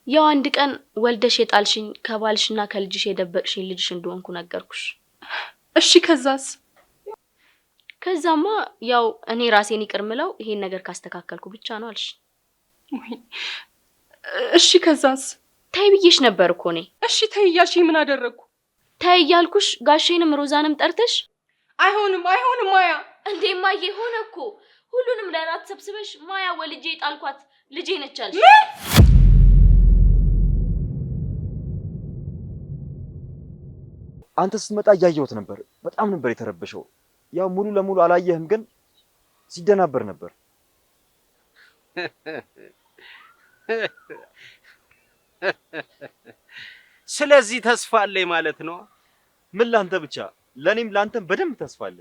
ያው አንድ ቀን ወልደሽ የጣልሽኝ ከባልሽና ከልጅሽ የደበቅሽኝ ልጅሽ እንደሆንኩ ነገርኩሽ። እሺ ከዛስ? ከዛማ ያው እኔ ራሴን ይቅር ምለው ይሄን ነገር ካስተካከልኩ ብቻ ነው አልሽ። እሺ ከዛስ? ተይ ብዬሽ ነበር እኮ እኔ። እሺ ተይ እያልሽኝ ምን አደረግኩ? ተይ እያልኩሽ ጋሼንም ሮዛንም ጠርተሽ አይሆንም ማያ። እንዴ ማዬ ሆነ እኮ ሁሉንም ለራት ሰብስበሽ ማያ ወልጄ ጣልኳት ልጄ ነች አልሽ። አንተ ስትመጣ እያየሁት ነበር። በጣም ነበር የተረበሸው። ያው ሙሉ ለሙሉ አላየህም፣ ግን ሲደናበር ነበር። ስለዚህ ተስፋ አለኝ ማለት ነው። ምን ላንተ ብቻ ለኔም ላንተም በደንብ ተስፋ አለ።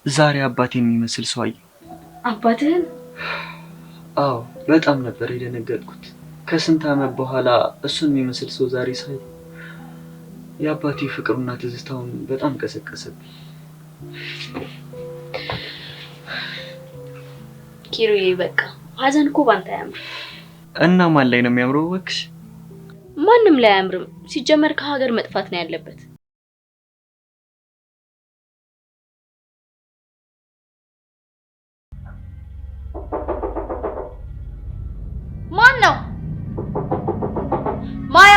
ዛሬ አባቴን የሚመስል ሰው አየሁ። አባትህን? አዎ፣ በጣም ነበር የደነገጥኩት። ከስንት ዓመት በኋላ እሱን የሚመስል ሰው ዛሬ ሳይ የአባቴ ፍቅሩና ትዝታውን በጣም ቀሰቀሰብኝ። ኪሩዬ በቃ ሀዘን እኮ ባንተ አያምርም። እና ማን ላይ ነው የሚያምረው? እባክሽ ማንም ላይ አያምርም። ሲጀመር ከሀገር መጥፋት ነው ያለበት። ማን ነው? ማያ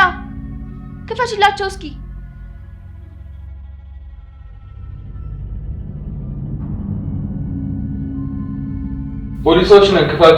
ክፈችላቸው እስኪ። ፖሊሶች ነን፣ ክፈት።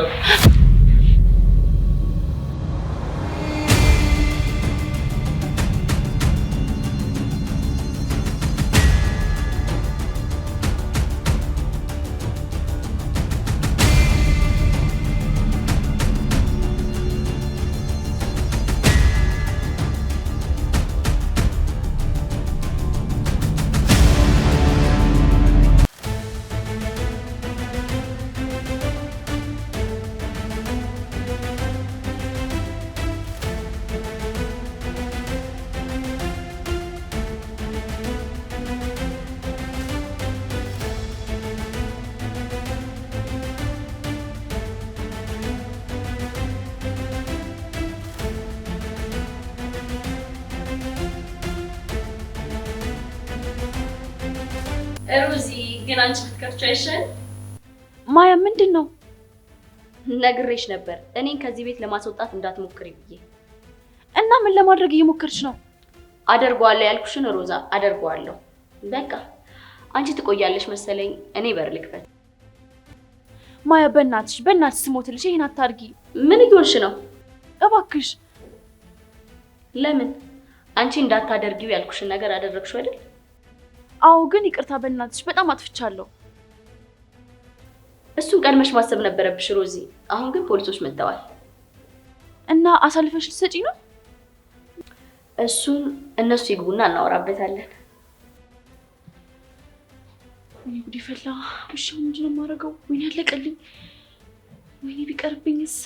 ሮዚ ግን አንቺ ብትከፍቺው አይሻል? ማያ ምንድነው? ነግሬሽ ነበር እኔን ከዚህ ቤት ለማስወጣት እንዳትሞክሪ ብዬ። እና ምን ለማድረግ እየሞከርሽ ነው? አደርገዋለሁ ያልኩሽን ሮዛ አደርገዋለሁ። በቃ አንቺ ትቆያለሽ መሰለኝ፣ እኔ በር ልክፈት። ማያ በእናትሽ ስሞትልሽ ይሄን አታርጊ። ምን ይሆንሽ ነው? እባክሽ። ለምን? አንቺ እንዳታደርጊው ያልኩሽን ነገር አደረግሽው አይደል? አዎ ግን ይቅርታ በእናትሽ በጣም አጥፍቻለሁ። እሱን ቀድመሽ ማሰብ ነበረብሽ ሮዚ። አሁን ግን ፖሊሶች መጥተዋል እና አሳልፈሽ ልትሰጪ ነው? እሱን እነሱ ይግቡና እናወራበታለን። ወይኔ ጉድ ፈላ። እሺ ምንድን ነው የማደርገው? ወይኔ ያለቀልኝ። ወይኔ ቢቀርብኝስ?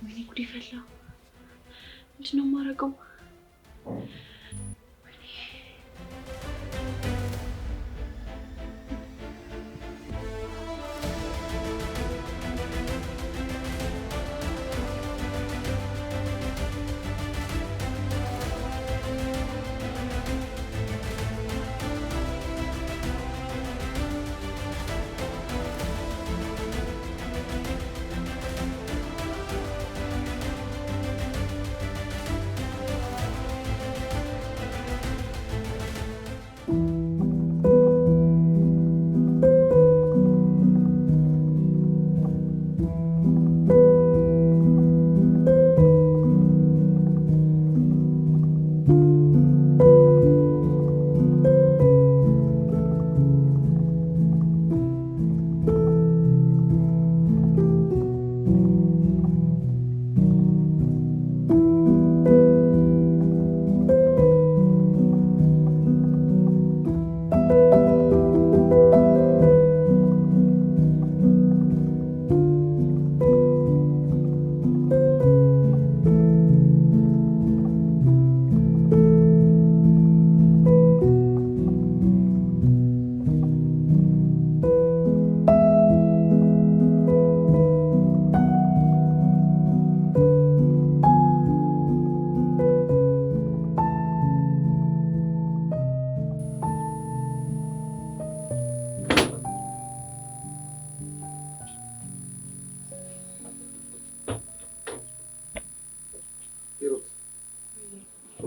ወይኔ ጉድ ፈላ። ምንድን ነው የማደርገው?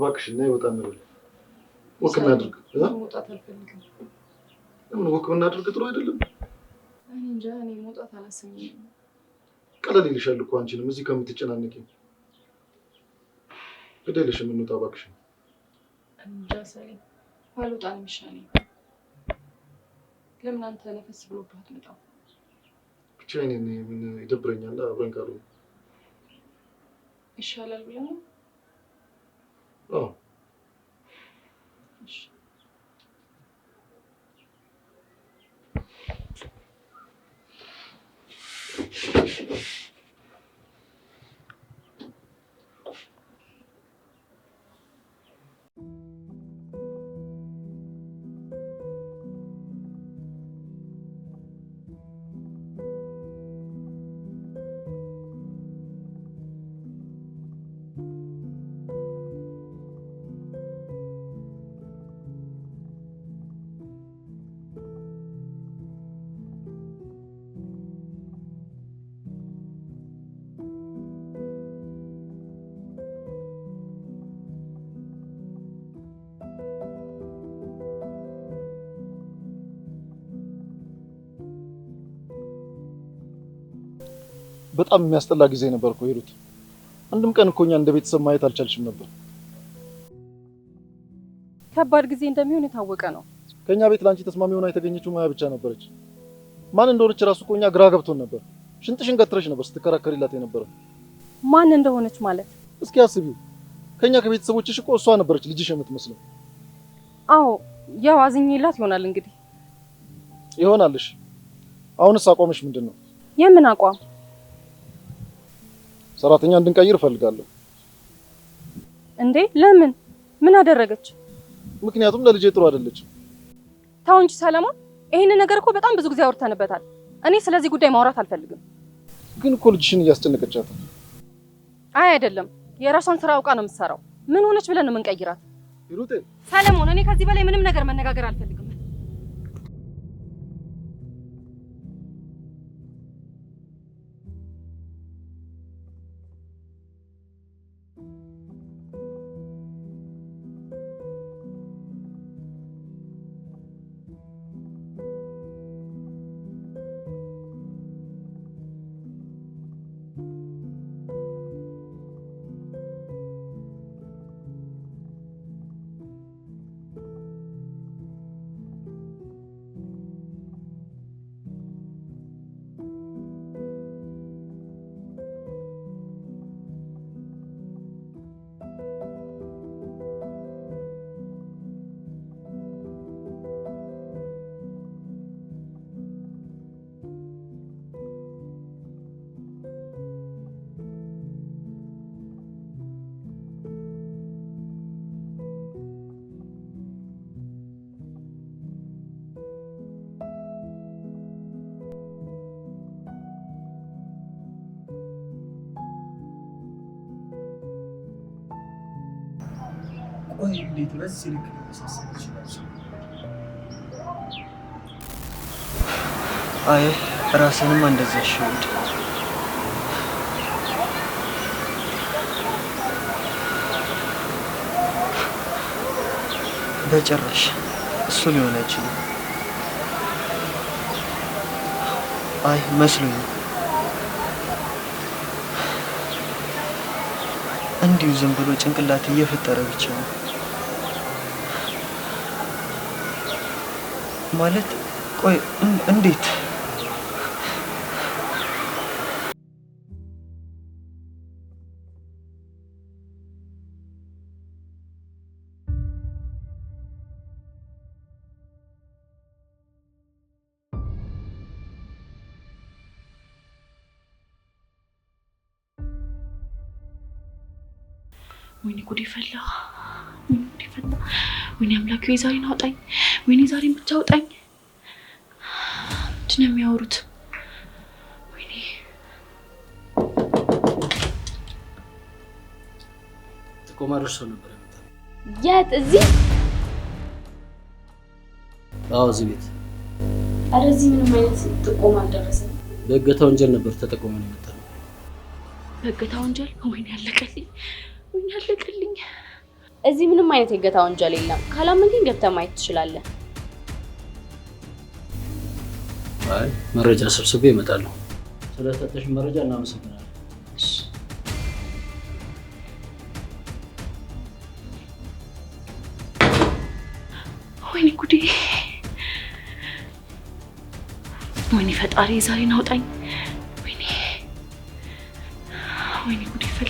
እባክሽ እና ይወጣ ነው ወክ እናድርግ መውጣት አልፈልግም ለምን ወክ እናድርግ ጥሩ አይደለም እኔ እንጃ እኔ መውጣት አላሰኘኝም ቀለል ይልሻል እኮ አንቺንም እዚህ ከምትጨናነቂ ግዴለሽ የምንወጣ እባክሽ እንጃ ሰለኝ ባልወጣ ነው የሚሻለኝ ለምን አንተ ነፈስ ብሎብህ አትመጣም ብቻዬን ምን ይደብረኛል አብረን ካሉ ይሻላል ብለህ ነው አዎ እሺ በጣም የሚያስጠላ ጊዜ ነበር እኮ ሂሩት አንድም ቀን እኮ እኛ እንደ ቤተሰብ ማየት አልቻልሽም ነበር ከባድ ጊዜ እንደሚሆን የታወቀ ነው ከኛ ቤት ላንቺ ተስማሚ ሆና የተገኘችው ማያ ብቻ ነበረች ማን እንደሆነች ራሱ እኮ እኛ ግራ ገብቶን ነበር ሽንጥሽን ገትረሽ ነበር ስትከራከሪላት የነበረው ማን እንደሆነች ማለት እስኪ አስቢው ከኛ ከቤተሰቦችሽ እኮ እሷ ነበረች ልጅሽ የምትመስለው አዎ ያው አዝኜላት ይሆናል እንግዲህ ይሆናልሽ አሁንስ አቋምሽ ምንድነው የምን አቋም ሰራተኛ እንድንቀይር ፈልጋለሁ እንዴ ለምን ምን አደረገች ምክንያቱም ለልጄ ጥሩ አይደለችም ታው እንጂ ሰለሞን ይሄን ነገር እኮ በጣም ብዙ ጊዜ አውርተንበታል እኔ ስለዚህ ጉዳይ ማውራት አልፈልግም ግን እኮ ልጅሽን እያስጨነቀቻት አይ አይደለም የራሷን ስራ አውቃ ነው የምትሰራው ምን ሆነች ብለን ነው የምንቀይራት ሂሩቴ ሰለሞን እኔ ከዚህ በላይ ምንም ነገር መነጋገር አልፈልግም ቆይ እንዴት በዚህ ልክ ሊመሳሰል ይችላል? አይ ራስንም እንደዛ ሽውድ በጭራሽ እሱ ሊሆን አይችልም። አይ መስሎኝ እንዲሁ ዝም ብሎ ጭንቅላት እየፈጠረ ብቻ ነው ማለት። ቆይ እንዴት ወይኔ ጉዴ ፈላ፣ ወይኔ ጉዴ ፈላ፣ ወይኔ አምላኬ ዛሬን አውጣኝ፣ ወይኔ ዛሬን ብቻ አውጣኝ። ምንድን ነው የሚያወሩት? ወይኔ ጥቆማ ደርሶ ነበር የመጣው። የት? እዚህ? አዎ እዚህ ቤት። ኧረ እዚህ ምንም አይነት ጥቆማ አልደረሰም። በእገታ ወንጀል ነበር ተጠቆመን የመጣው። በእገታ ወንጀል? ወይኔ አለቀልኝ፣ ወይኔ አለቀልኝ። እዚህ ምንም አይነት የእገታ ወንጀል የለም። ካላመንከኝ ገብተህ ማየት ትችላለህ። አይ መረጃ ሰብስቤ እመጣለሁ። ስለሰጠሽ መረጃ እናመሰግናለን። ወይኔ ጉዴ! ወይኔ ፈጣሪ ዛሬን አውጣኝ። ወይኔ ጉዴ ፈላ።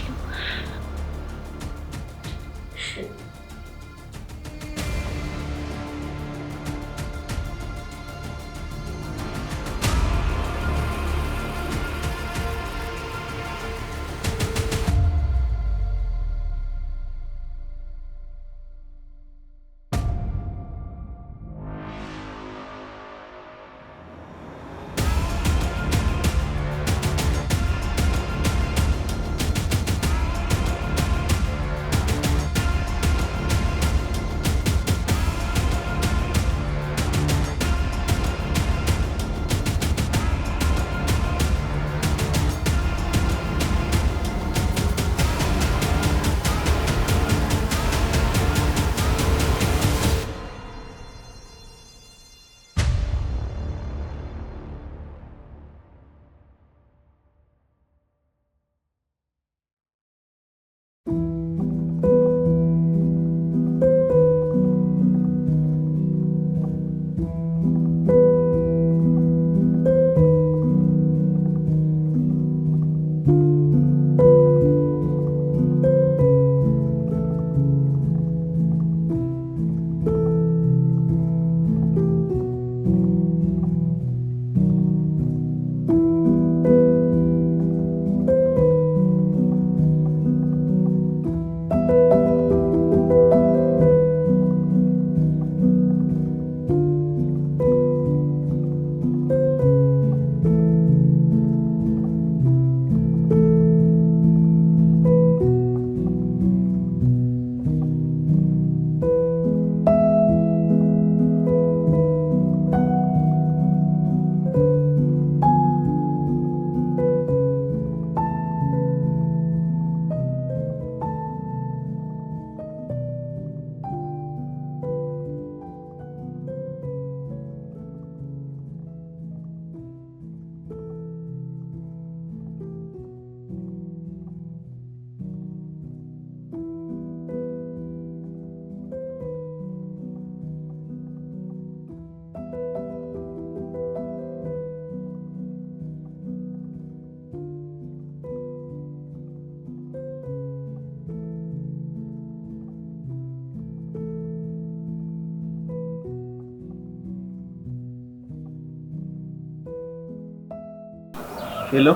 ሄሎ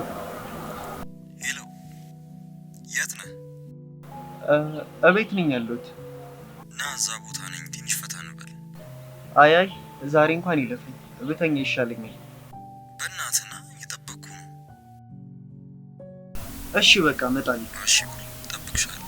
ሄሎ፣ የት ነህ? እቤት ነኝ ያለሁት። እና እዛ ቦታ ነኝ። ትንሽ ፈታ እንበል። አይ ዛሬ እንኳን ይለፈኝ፣ ብተኛ ይሻለኛል። በእናትህ ና፣ እየጠበቅኩ ነው። እሺ በቃ እመጣለሁ። እሺ እጠብቅሻለሁ።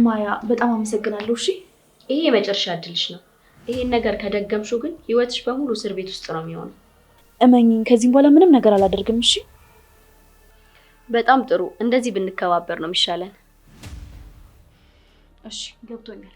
ማያ በጣም አመሰግናለሁ። እሺ ይሄ የመጨረሻ እድልሽ ነው። ይሄን ነገር ከደገምሽው ግን ህይወትሽ በሙሉ እስር ቤት ውስጥ ነው የሚሆነው። እመኚኝ፣ ከዚህም በኋላ ምንም ነገር አላደርግም። እሺ በጣም ጥሩ። እንደዚህ ብንከባበር ነው የሚሻለን። እሺ ገብቶኛል።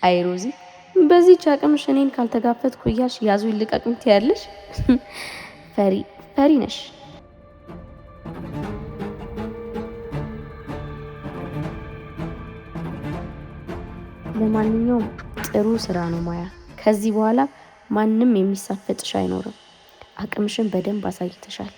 አይ ሮዚ፣ በዚህች አቅምሽ እኔን ካልተጋፈጥኩ እያልሽ ያዙ ይልቀቁኝ ትያለሽ። ፈሪ ነሽ። ለማንኛውም ጥሩ ስራ ነው ማያ። ከዚህ በኋላ ማንም የሚሳፈጥሽ አይኖርም። አቅምሽን በደንብ አሳይተሻል።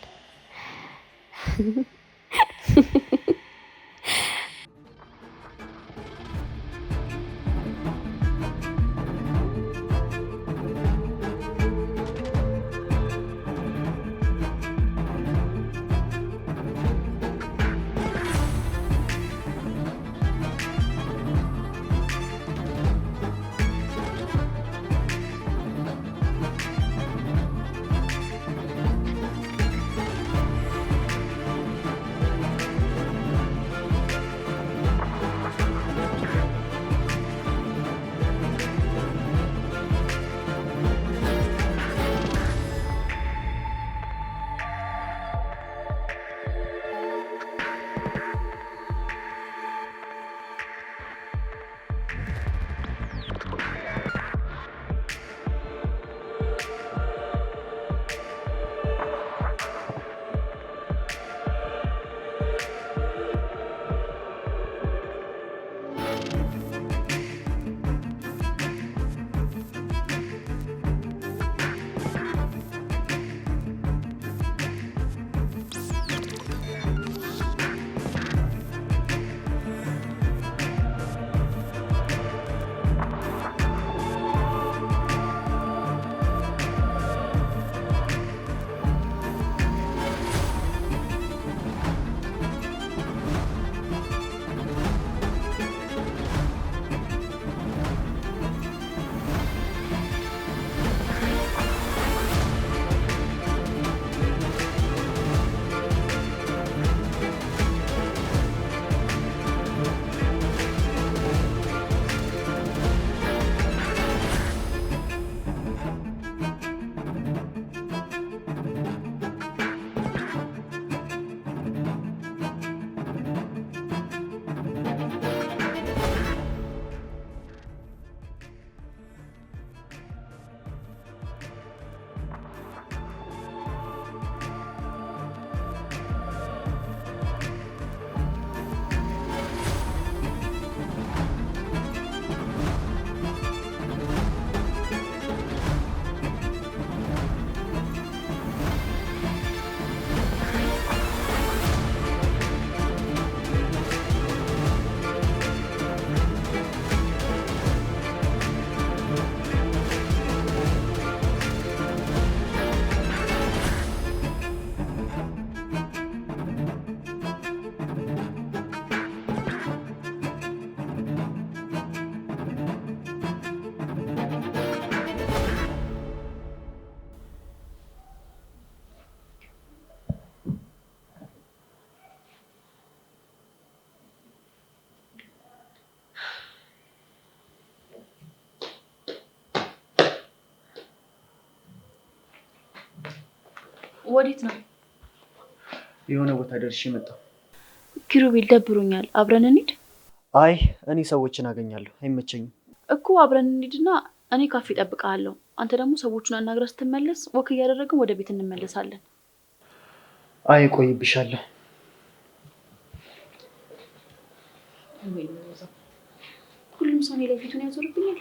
ወዴት ነው? የሆነ ቦታ ደርሼ መጣሁ። ኪሩቤል ደብሮኛል፣ አብረን እንሂድ። አይ እኔ ሰዎችን አገኛለሁ፣ አይመቸኝም እኮ። አብረን እንሂድና እኔ ካፌ እጠብቅሃለሁ። አንተ ደግሞ ሰዎቹን አናግረህ ስትመለስ ወክ እያደረግን ወደ ቤት እንመለሳለን። አይ እቆይብሻለሁ። ሁሉም ሰው እኔ ላይ ፊቱን ያዞርብኛል።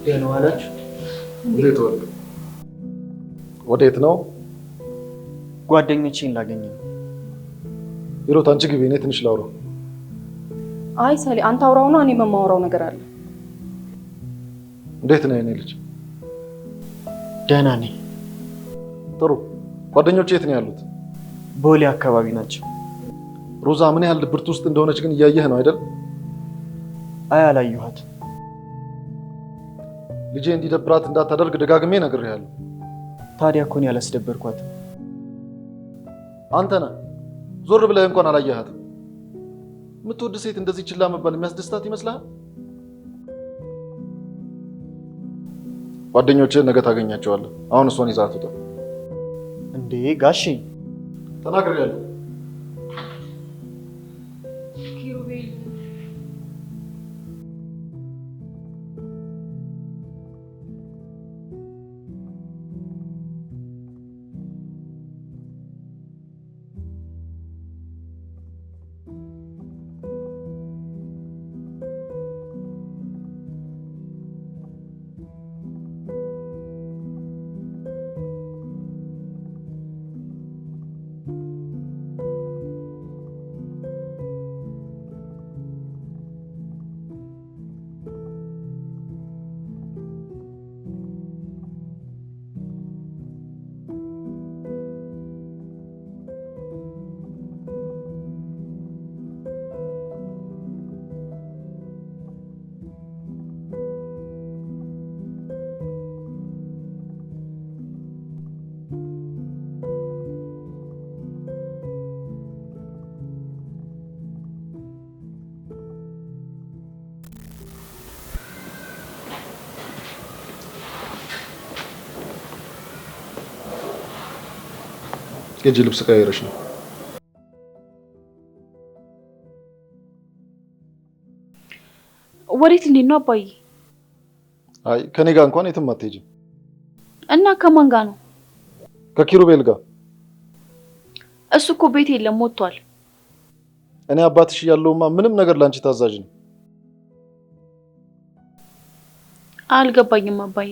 ደህና ዋላችሁ? እንዴት ዋሉ? ወዴት ነው? ጓደኞቼን ላገኝ ነው። ሂሩት አንቺ ግቢ፣ እኔ ትንሽ ላውራው። አይ ሰሌ አንተ አውራውና እኔ የማወራው ነገር አለ። እንዴት ነው የኔ ልጅ? ደህና ነኝ። ጥሩ። ጓደኞቼ የት ነው ያሉት? ቦሌ አካባቢ ናቸው። ሮዛ ምን ያህል ድብርት ውስጥ እንደሆነች ግን እያየህ ነው አይደል? አይ አላየኋት። ልጄ እንዲደብራት እንዳታደርግ ደጋግሜ ነግሬሃለሁ። ታዲያ እኮ እኔ አላስደበርኳትም። አንተ ነህ ዞር ብለህ እንኳን አላየሃትም። የምትወድ ሴት እንደዚህ ችላ መባል የሚያስደስታት ይመስልሃል? ጓደኞችህን ነገ ታገኛቸዋለህ። አሁን እሷን ይዘሃት ውጣ። እንዴ ጋሼ ተናግሬያለሁ። ኪሩቤል የእጅ ልብስ ቀይረሽ ነው። ወዴት ልንሄድ ነው አባዬ? አይ ከኔ ጋር እንኳን የትም አትሄጂም። እና ከማን ጋር ነው? ከኪሩቤል ጋር። እሱ እኮ ቤት የለም ወጥቷል። እኔ አባትሽ እያለሁማ ምንም ነገር ላንቺ ታዛዥ ነው። አልገባኝም አባዬ።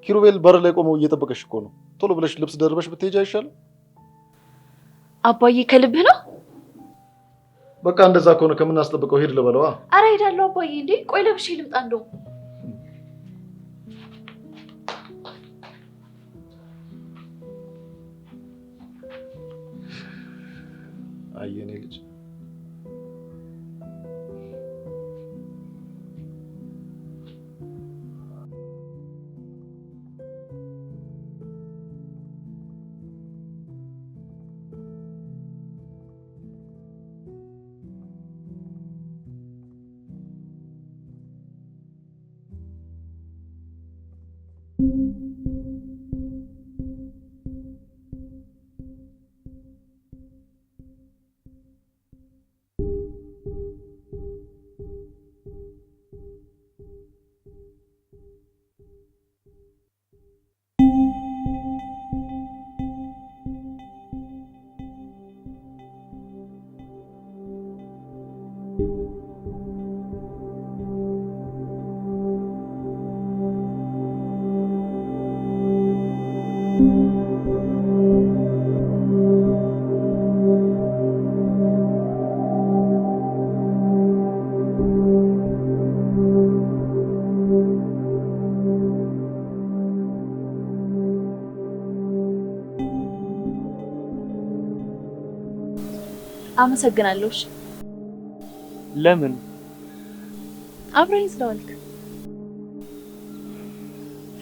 ኪሩቤል በር ላይ ቆመው እየጠበቀሽ እኮ ነው። ቶሎ ብለሽ ልብስ ደርበሽ ብትሄጂ አይሻልም? አባዬ ከልብህ ነው? በቃ እንደዛ ከሆነ ከምናስጠብቀው ሄድ ልበለዋ። አረ ሄዳለሁ አባዬ። እንዴ ቆይ ለብሼ ልምጣ እንደው። አይ የኔ ልጅ አመሰግናለሁ። እሺ ለምን? አብረኝ ስለዋልክ።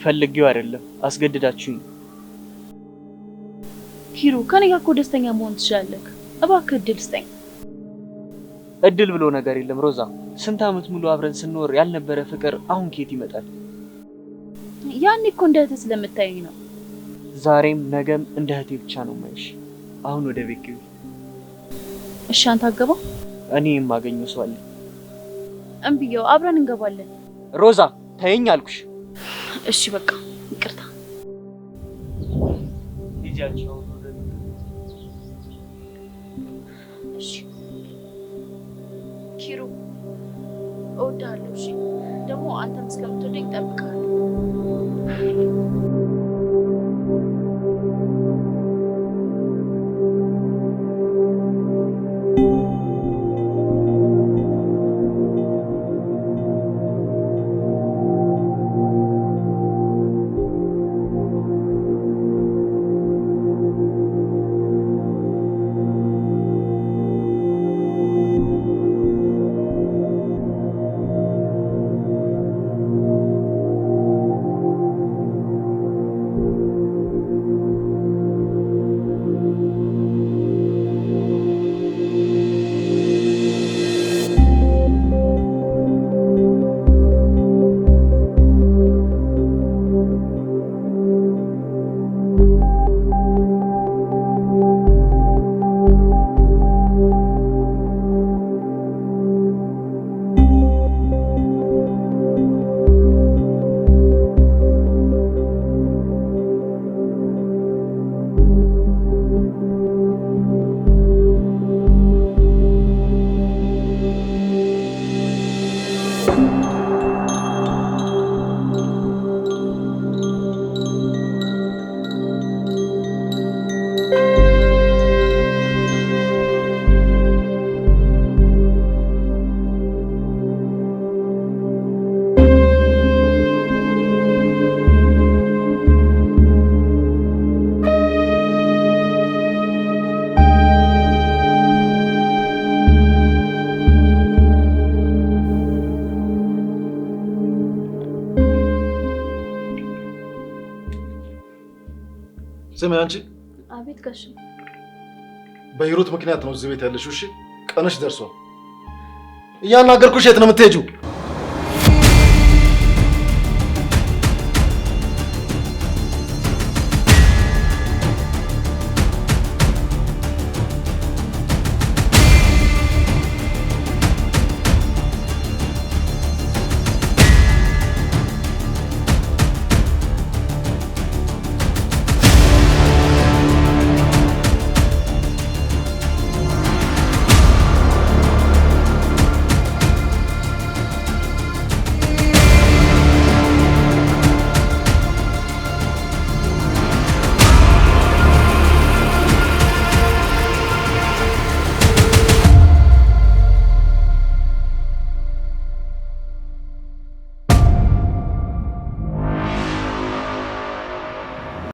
ፈልጌው አይደለም፣ አስገድዳችሁኝ። ኪሩ ከኔ ጋር እኮ ደስተኛ መሆን ትችላለህ። እባክህ እድል ስጠኝ። እድል ብሎ ነገር የለም ሮዛ። ስንት ዓመት ሙሉ አብረን ስንኖር ያልነበረ ፍቅር አሁን ከየት ይመጣል? ያኔ እኮ እንደ እህትህ ስለምታየኝ ነው። ዛሬም ነገም እንደ እህቴ ብቻ ነው የማይሽ። አሁን ወደ ቤት ግቢ። እሺ አንተ አገባ? እኔ የማገኘው ሰው አለ። እምብየው አብረን እንገባለን። ሮዛ ተይኝ አልኩሽ። እሺ በቃ ይቅርታ። ልጃቸው እሺ ኪሩ እወድሃለሁ። እሺ ደግሞ አንተም እስከምትወደኝ እጠብቅሃለሁ። ስሚ አንቺ። አቤት ጋሽ። በሂሩት ምክንያት ነው እዚህ ቤት ያለሽው። እሺ ቀንሽ ደርሷል። እያናገርኩሽ የት ነው የምትሄጂው?